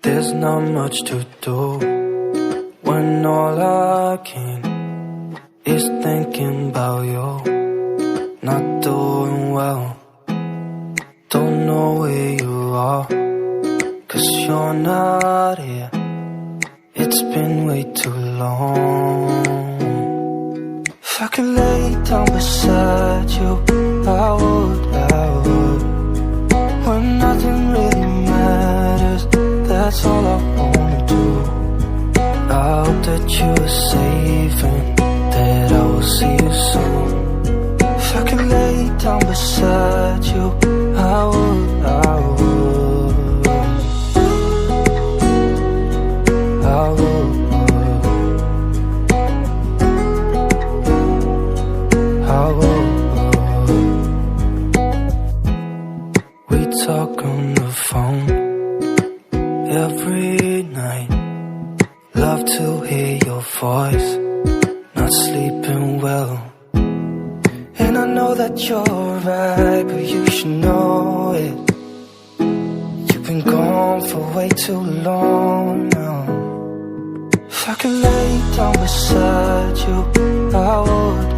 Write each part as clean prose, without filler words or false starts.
There's not much to do when all I can is thinking about you. Not doing well, don't know where you are, 'cause you're not here. It's been way too long. If I could lay down beside you, I would. When nothing really matters, that's all I wanna do. I hope that you are safe and that I will see you soon. If I could lay down beside you, I would. We talk on the phone every night. Love to hear your voice. Not sleeping well, and I know that you're right, but you should know it. You've been gone for way too long now. If I could lay down beside you, I would.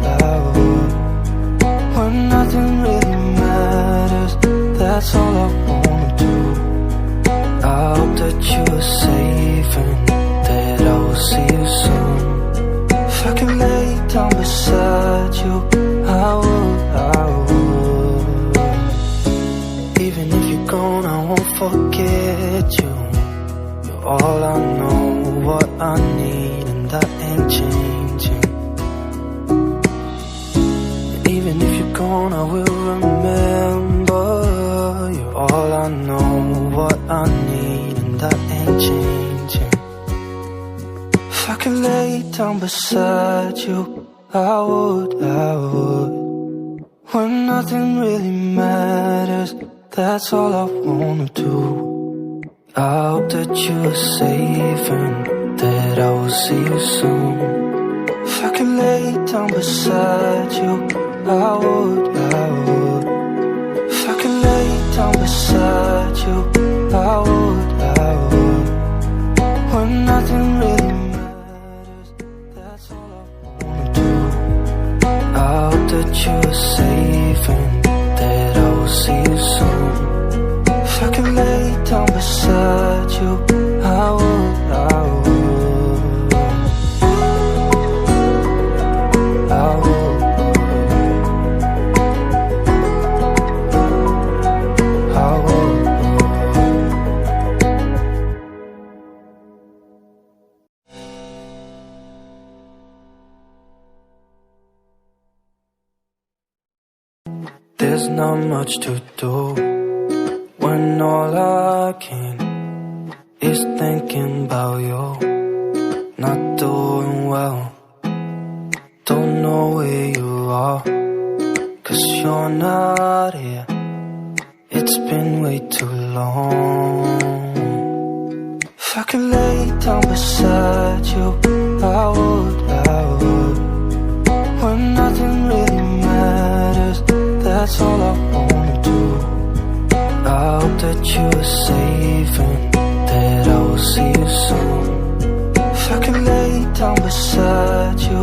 When nothing really matters, that's all I wanna do. I hope that you are safe and that I will see you soon. If I could lay down beside you, I would. Even if you're gone, I won't forget you. You're all I know, what I need, and that ain't changing. And even if you're gone, I will remember. You're all I know, what I need, and that ain't changing. If I could lay down beside you, I would. When nothing really matters, that's all I wanna do. I hope that you are safe and that I will see you soon. If I could lay down beside you, I would. If I could lay down beside you, I would. When nothing really matters, that's all I wanna do. I hope that you are safe and that I will see you soon. If I could lay down beside you, I would. There's not much to do when all I can is thinking about you. Not doing well, don't know where you are, 'cause you're not here. It's been way too long. If I could lay down beside you, I would. When nothing really matters, that's all I wanna do. I hope that you are safe and that I will see you soon. If I could lay down beside you,